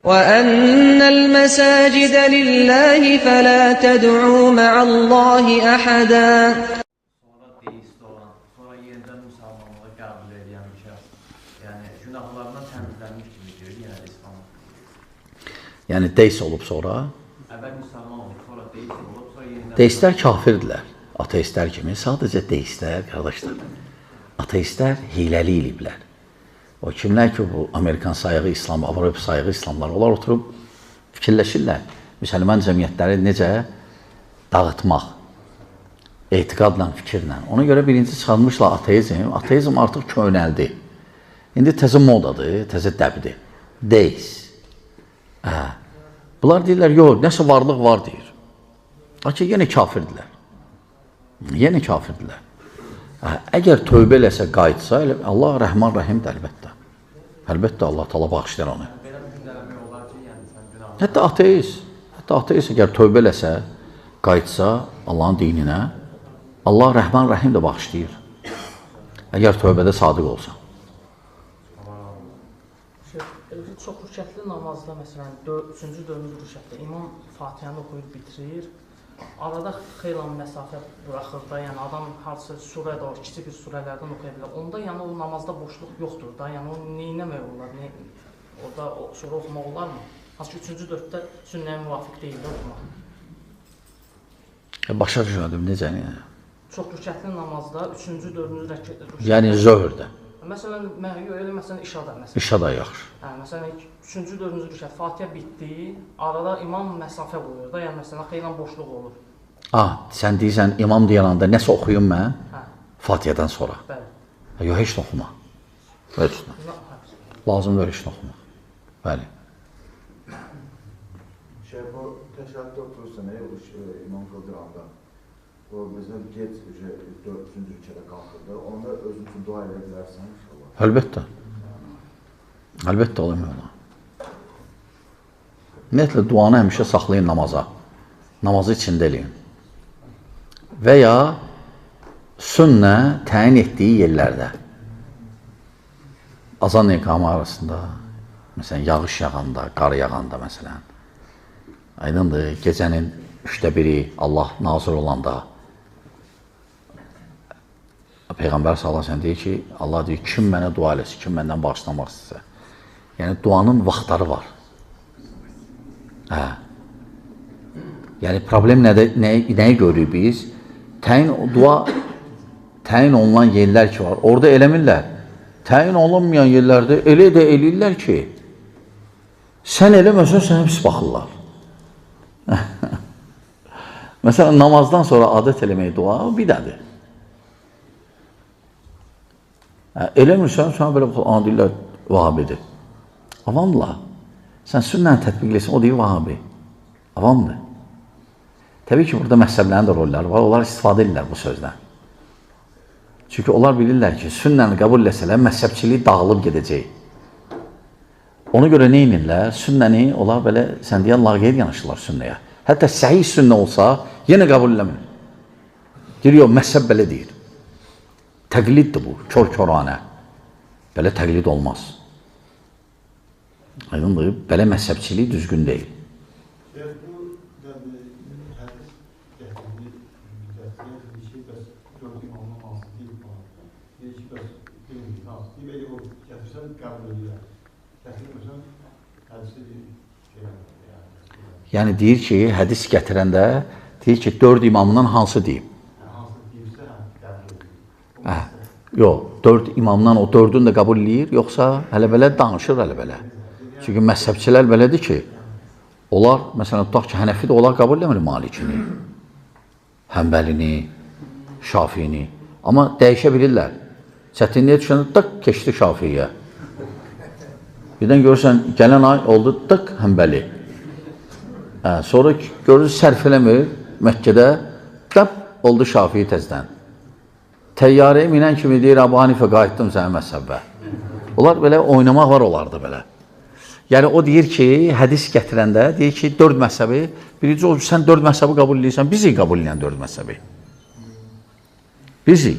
وَأَنَّ الْمَسَاجِدَ لِلَّهِ فَلَا تَدْعُوا مَعَ اللّٰهِ أَحَدًا. Sonra deist olan, sonra yenidən müsəlmanlığı qəbul edən bir şəxs, yəni günahlarından təmizlənmiş kimi deyir, yenə də İslam'a. Yəni deist olub sonra? Əvvəl müsəlman olub, sonra deist olub, sonra yenidən... Deistlər kafirdirlər, ateistlər kimi. Sadəcə deistlər, qardaşlar, ateistlər hiləli eləyiblər. O kimlər ki, bu Amerikan sayığı İslam, Avropa sayığı İslamlar, onlar oturub fikirləşirlər. Müsəlman cəmiyyətləri necə dağıtmaq, etiqadla, fikirlə. Ona görə birinci çıxarmışlar ateizm. Ateizm artıq köynəldi. İndi təzə modadır, təzə dəbdir. Deist. Bunlar deyirlər, yox, nəsə varlıq var deyir. Lakin yenə kafirdirlər. Yenə kafirdirlər. Əgər tövbə eləsə, qayıtsa, Allah rəhman rəhimdir əlbəttə. Əlbəttə Allah təala bağışlayır onu. Hətta ateist əgər tövbə eləsə, qayıtsa Allahın dininə, Allah rəhman rəhim də bağışlayır. Əgər tövbədə sadiq olsa. Çox rükətli namazda, məsələn, 3-cü, 4-cü rükətdə imam Fatihəni oxuyub bitirir. Arada xeyli məsafə buraxır da, yəni adam hansısa surə də, kiçik bir surələrdən oxuya bilər. Onda yəni o namazda boşluq yoxdur da, yəni o neynəmək olar, orada surə oxumaq olarmı? Hansı ki 3-cü, 4-də sünnəyə müvafiq deyil də oxumaq. Başa düşmədim, necə? Çox rükətli namazda 3-cü, 4-cü rükətdə. Yəni zöhrdə. Məsələn, işada. İşada yaxşı. Məsələn, 3-cü, 4-cü rükət, Fatihə bitdi, arada imam məsafə qoyur da, yəni məsələn, xeyli boşluq olur. Sən deyirsən, imam deyəndə nəsə oxuyum mən? Fatihədən sonra. Bəli. Yox, heç nə oxuma. Lazımdır heç nə oxuma. Bəli. Bu təşəhhüddə oturursan, imam qıldığı anda, o məsələn, gec 4-cü rükətə qalxırdı, onda özün üçün dua edə bilərsən inşallah. Əlbəttə. Əlbəttə olmuyor. Ümumiyyətlə, duanı həmişə saxlayın namaza. Namazı içində eləyin. Və ya sünnə təyin etdiyi yerlərdə. Azan iqamə arasında, məsələn, yağış yağanda, qar yağanda, məsələn. Aydındır, gecənin 1/3 Allah nazır olanda, Peyğəmbər sallallahu əleyhi və səlləm deyir ki, Allah deyir, kim mənə dua eləsin, kim məndən bağışlamaq istəsə. Yəni, duanın vaxtları var. Yəni, problem nəyi görürük biz? Dua təyin olunan yerlər ki var, orada eləmirlər. Təyin olunmayan yerlərdə elə də eləyirlər ki, sən eləməsən, sənə pis baxırlar. Məsələn, namazdan sonra adət eləmək dua bidədir. Eləmirsən, sən belə deyirlər, vahabidir. Avamla, sən sünnəni tətbiq eləsin, o deyir vahabi. Avamdır. Təbii ki, burada məhzəblərin də rolları var, onlar istifadə edirlər bu sözdən. Çünki onlar bilirlər ki, sünnəni qəbul eləsələr, məhzəbçiliyi dağılıb gedəcək. Ona görə nə edirlər? Sünnəni, onlar belə, sən deyən, laqeyd yanaşırlar sünnəyə. Hətta səhih sünnə olsa, yenə qəbul eləmir. Deyir, yox, məhzəb belə deyir. Təqliddir bu, kör-köranə. Belə təqlid olmaz. Aydındır, belə məhzəbçilik düzgün deyil. Yəni deyir ki, hədis gətirəndə, deyir ki, 4 imamdan hansı deyib? Yox, 4 imamdan o 4-ünü də qəbul edir, yoxsa hələ-belə danışır hələ-belə. Çünki məhzəbçilər belədir ki, onlar, məsələn, tutaq ki, Hənəfi də onlar qəbul eləmir Malikini, Həmbəlini, Şafini. Amma dəyişə bilirlər. Çətinliyə düşəndə tık keçdi Şafiyə. Birdən görürsən, gələn ay oldu tık Həmbəli. Sonra görürsən, sərf eləmir Məkkədə, dəb oldu Şafii təzdən. Təyyarəyə minən kimi deyir, Əbu Hanifə qayıtdım sənə məzhəbə. Onlar belə oynamaq var olardı belə. Yəni o deyir ki, hədis gətirəndə deyir ki, 4 məzhəbi, birinci o sən 4 məzhəbi qəbul edirsən, bizi qəbul edən 4 məzhəbi. Bizi.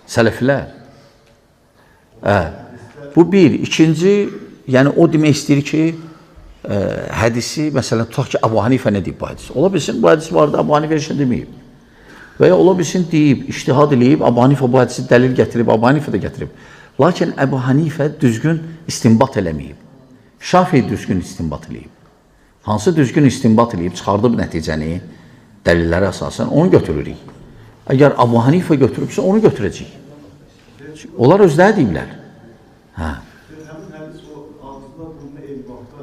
Sələflər. Bu bir. İkinci, yəni o demək istəyir ki, hədisi, məsələn, tutaq ki, Əbu Hanifə nə deyib bu hədisi? Ola bilsin, bu hədis vardı, Əbu Hanifə heç nə deməyib. Və ya ola bilsin, deyib, iştihad eləyib, Əbu Hanifə bu hədisi dəlil gətirib, Əbu Hanifə də gətirib. Lakin Əbu Hanifə düzgün istinbat eləməyib. Şafii düzgün istinbat eləyib. Hansı düzgün istinbat eləyib, çıxardıb nəticəni, dəlillərə əsasən, onu götürürük. Əgər Əbu Hanifə götürübsə, onu götürəcəyik. Onlar özləri deyiblər. Hə. Həmin hədis o ağzında bununla eyni vaxtda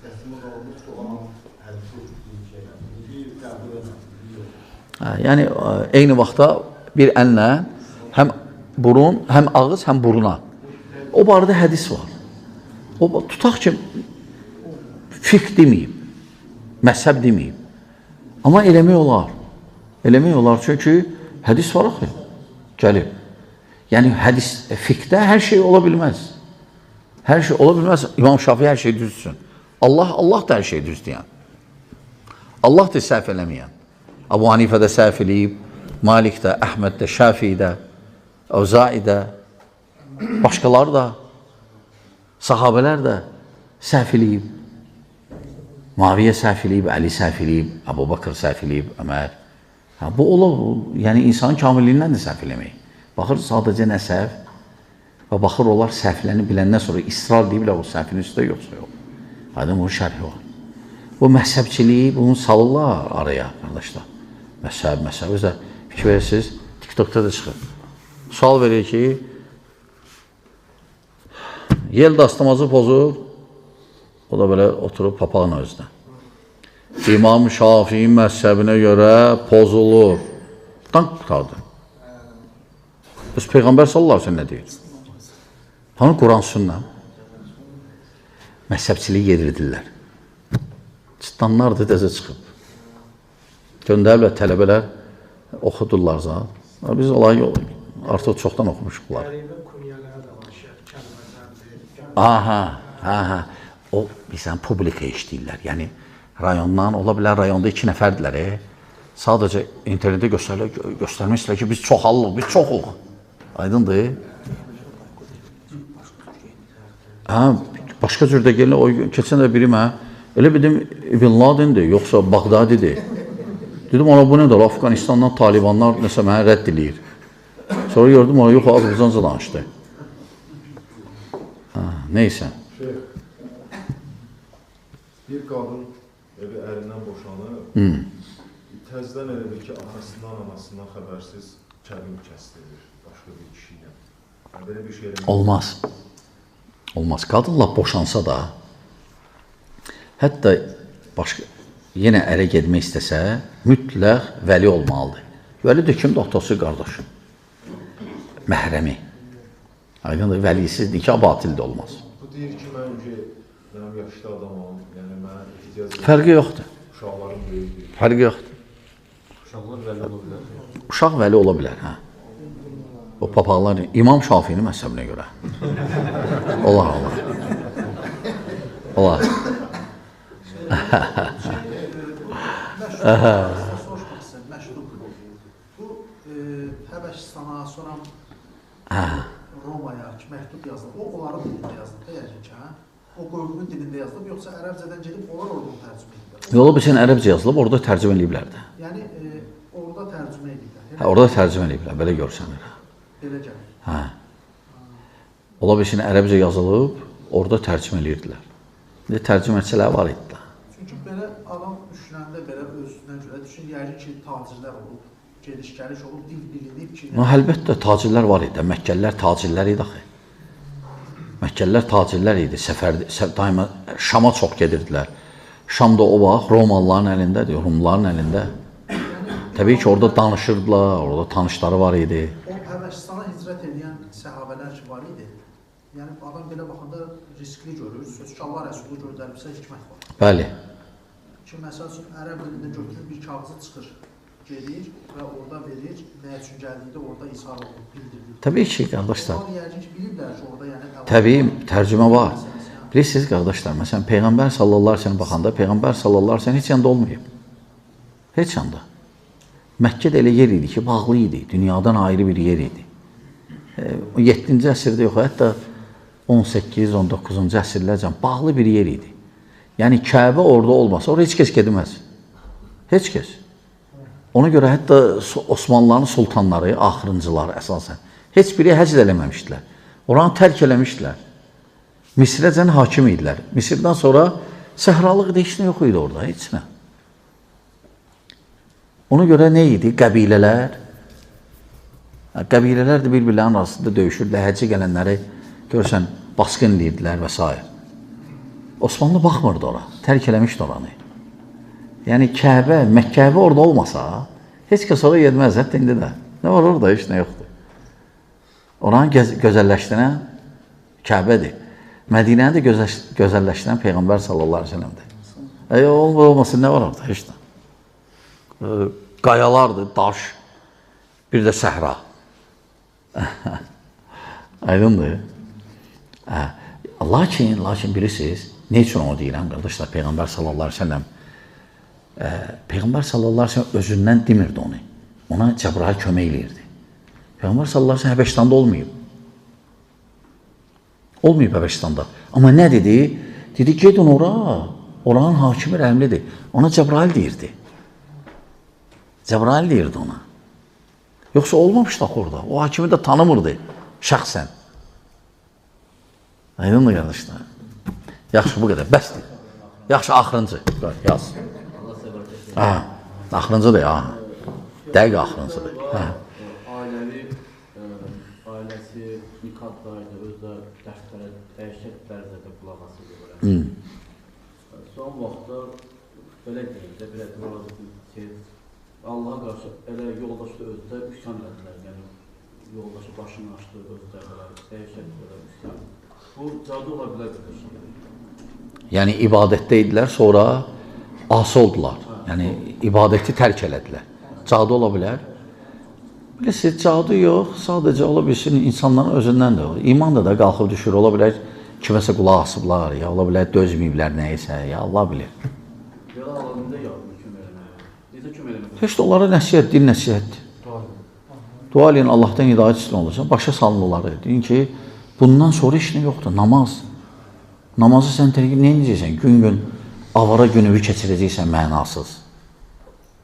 təslim olunmuş olan hədisi bir qəbul Yəni, eyni vaxtda bir əllə həm burun, həm ağız, həm buruna. O barədə hədis var. O, tutaq ki, fiqh deməyib, məzhəb deməyib. Amma eləmək olar. Eləmək olar, çünki hədis var axı, gəlib. Yəni, hədis, fiqhdə hər şey ola bilməz. Hər şey ola bilməz, İmam Şafii hər şey düzdürsün. Allah da hər şey düz deyən. Allah da səhv eləməyən. Əbu Hanifə də səhv eləyib, Malik də, Əhməd də, Şafii də, Əvzai də, başqaları da, sahabələr də səhv eləyib. Muaviyyə səhv eləyib, Əli səhv eləyib, Əbu Bakır səhv eləyib, Ömər. Bu olur, yəni insanın kamilliyindən də səhv eləmək. Baxır sadəcə nə səhv və baxır onlar səhvlərini biləndən sonra israr deyiblər o səhvin üstə yoxsa yox. Aydın bunun şərhi var. Bu məhzəbçiliyi bunu salırlar araya, qardaşlar. Məhzəb, özə fikir verirsiniz, TikTokda da çıxır. Sual verir ki, yel dastamazı pozur, o da belə oturub papağın özünə. İmam Şafii məhzəbinə görə pozulur. Tank qutardı. Biz Peyğəmbər sallallahu aleyhi ve sellem nə deyir? Tanı Quran sünnə. Məhzəbçiliyi yedirdirlər. Çıtanlar da dəzə çıxıb. Göndəriblər tələbələr, oxudurlar zat. Biz olay artıq çoxdan oxumuşuq bunlar. Aha. O, bilsən, publika işləyirlər. Yəni, rayondan, ola bilər, rayonda 2 nəfərdirlər. Sadəcə internetdə göstərmək istəyirlər ki, biz çoxallıq, biz çoxuq. Aydındır. Başqa cür də gəlin, o keçən də biri mən, elə bildim İbn Ladindir, yoxsa Bağdadidir. Dedim, ona bu nədir? Afqanistandan talibanlar nəsə mənə rədd eləyir. Sonra gördüm, ona yox, Azərbaycanca danışdı. Neysə. Bir qadın ərindən boşanır, təzdən elədir ki, anasından, anasından xəbərsiz kəbin kəsdirir başqa bir kişi ilə. Belə bir şey eləmək olmaz. Olmaz. Qadınla boşansa da, hətta yenə ərə gedmək istəsə, mütləq vəli olmalıdır. Vəli də kimdir? Atası, qardaşı. Məhrəmi. Aydındır, vəlisiz nikah batil də olmaz. Bu deyir ki, mənim yaşlı adamam, yəni mənə ehtiyac fərqi yoxdur. Uşaqlarım böyüdür. Fərqi yoxdur. Uşaqlar vəli ola bilər. Uşaq vəli ola bilər, hə. O papaqlar, İmam Şafiinin məhzəbinə görə. Allah. Bu Həbəşistana, sonra Romaya məktub yazılıb. O, onların dilində yazılıb da yəqin ki, hə? O qoyunun dilində yazılıb, yoxsa ərəbcədən gedib, onlar orada tərcümə ediblər. Yox, bilsən, ərəbcə yazılıb, orada tərcümə ediblər də. Yəni, orada tərcümə ediblər. Hə, orada tərcümə ediblər, belə görsənir. Belə gəlir. Hə. Ola bilsin, ərəbcə yazılıb, orada tərcümə edirdilər. Tərcüməçilər var idi da. Çünki belə adam düşünəndə, belə özünə görə düşün, yəqin ki, tacirlər olub, gediş-gəliş olub, dil bilinib ki... Əlbəttə, tacirlər var idi, Məkkəlilər tacirlər idi axı. Məkkəlilər tacirlər idi, daima Şama çox gedirdilər. Şamda o vaxt Romalıların əlindədir, Rumların əlində. Təbii ki, orada danışırdılar, orada tanışları var idi. O Həbəşistana hicrət edən səhabələr ki, var idi. Yəni, adam belə baxanda riskli görür, söz ki, Allah Rəsulü göndəribsə hikmət var. Bəli. Ki, məsəl üçün, ərəb dilində götürür, bir kağızı çıxır, gedir və orada verir, nə üçün gəldiyində orada izhar olunur, bildirilir. Təbii ki, qardaşlar. Onlar yəqin ki, bilirlər ki, orada yəni... Təbii, tərcümə var. Bilirsiniz, qardaşlar, məsələn, Peyğəmbər sallallahu aleyhi ve sellem baxanda, Peyğəmbər sallallahu aleyhi ve sellem heç yanda olmayıb. Heç yanda. Məkkədə elə yer idi ki, bağlı idi, dünyadan ayrı bir yer idi. 7-ci əsrdə yox, hətta 18-19-cu əsrlərcən bağlı bir yer idi. Yəni Kəbə orada olmasa, oraya heç kəs gedməz. Heç kəs. Ona görə hətta Osmanlıların sultanları, axırıncıları əsasən heç biri həcc eləməmişdilər. Oranı tərk eləmişdilər. Misrəcən hakim idilər. Misirdən sonra səhralıq heç nə yox idi orada, heç nə. Ona görə nə idi? Qəbilələr. Qəbilələr də bir-birlərinin arasında döyüşürdülər. Həccə gələnləri görürsən, basqın edirdilər və s. Osmanlı baxmırdı ora, tərk eləmişdi oranı. Yəni Kəbə, Məkkəbə orada olmasa, heç kəs oraya gedməz, hətta indi də. Nə var orada? Heç nə yoxdur. Oranı gözəlləşdirən Kəbədir. Mədinəni də gözəlləşdirən Peyğəmbər sallallahu aleyhi ve sellem'dir. Olmasın, nə var orada? Heç nə. Qayalardır, daş, bir də səhra. Aydındır. Lakin bilirsiniz, ne üçün onu deyirəm, qardaşlar, Peyğəmbər sallallahu aleyhi ve sellem Peyğəmbər sallallahu aleyhi ve sellem özündən demirdi onu. Ona Cəbrail kömək eləyirdi. Peyğəmbər sallallahu aleyhi ve sellem Həbəşistanda olmayıb. Olmayıb Həbəşistanda. Amma nə dedi? Dedi, gedin ora. Oranın hakimi rəhmlidir. Ona Cəbrail deyirdi. Cəbrail deyirdi ona. Yoxsa olmamışdı orada. O hakimi də tanımırdı şəxsən. Aydınmı qardaşlar? Yaxşı, bu qədər, bəsdir. Yaxşı, axırıncı. Yaz. Axırıncıdır ya. Dəqiq axırıncıdır. Ailəsi nikahlardaydı, özü dərslərə dəyişək dərəcədə qulaq asılır. Son vaxtda belə deyildi, belə deyildi. Allaha qarşı elə yoldaşı özü də üsyan edilər. Yəni, yoldaşı başını açdı, özü də dəyişək üsyan. Bu, cadu ola bilər bir şey. Yəni, ibadətdə idilər, sonra asi oldular. Yəni, ibadəti tərk elədilər. Cadu ola bilər. Bilirsiniz, cadu yox, sadəcə ola bilsin, insanların özündən də olur. İman da qalxıb düşür, ola bilər, kiməsə qulaq asıblar, ya ola bilər, dözməyiblər nəyəsə, ya Allah bilir. Belə alanında yardım kömək eləmək. Necə kömək eləmək? Heç də onlara nəsiyyət, din nəsiyyətdir. Dua eləyin, Allahdan hidayət istəyən olursa, başa salın onları. Deyin ki, bundan sonra heç nə yoxdur, namaz. Namazı sən tərkib nə edəcəksən? Gün-gün avara günüvü keçirəcəksən mənasız.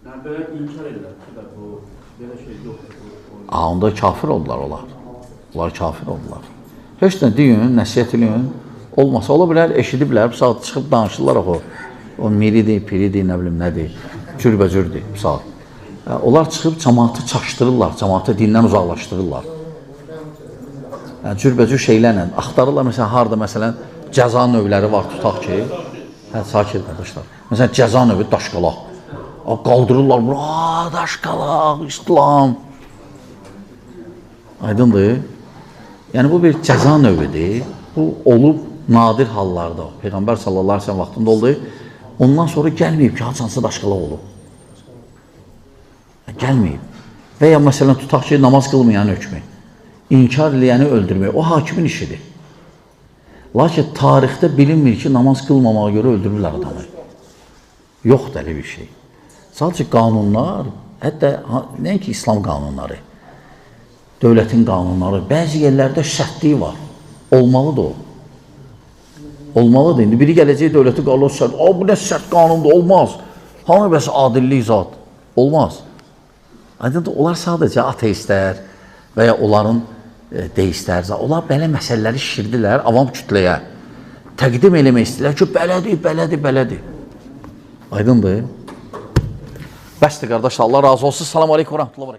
Yəni, belə inkar edirlər ki, bu, belə şey yoxdur. Onda kafir oldular onlar. Onlar kafir oldular. Heç nə deyin, nəsiyyət eləyin. Olmasa, ola bilər, eşidiblər, bu saat çıxıb danışırlar o. O miridir, piridir, nə bilim, nədir, cürbəcürdür, bu saat. Onlar çıxıb cəmaatı çaşdırırlar, cəmaatı dindən uzaqlaşdırırlar. Cürbəcür şeylərlə axtarırlar, məsələn, harada, məsələn, cəza növləri var, tutaq ki, sakit qardaşlar. Məsələn, cəza növü daşqalaq. Qaldırırlar, bura, daşqalaq, İslam. Aydındır. Yəni, bu bir cəza növüdür. Bu, olub nadir hallarda. Peyğəmbər sallallahu aleyhi ve sellem vaxtında oldu. Ondan sonra gəlməyib ki, haçansı daşqalaq olub. Gəlməyib. Və ya, məsələn, tutaq ki, namaz qılmayan hökmü. İnkar eləyəni öldürmək, o hakimin işidir. Lakin tarixdə bilinmir ki, namaz qılmamağa görə öldürürlər adamı. Yoxdur elə bir şey. Sadəcə qanunlar, hətta nəinki İslam qanunları, dövlətin qanunları, bəzi yerlərdə şərtliyi var. Olmalıdır o. Olmalıdır. İndi biri gələcək dövləti qalır şərt. Bu nə sərt qanundur, olmaz. Hanı bəs adillik zat? Olmaz. Aydındır, onlar sadəcə ateistlər və ya onların deistlər, onlar belə məsələləri şişirdilər avam kütləyə. Təqdim eləmək istəyirlər ki, belədir. Aydındır. Bəsdir, qardaşlar, Allah razı olsun. Salam aleykum və rəhmətullah.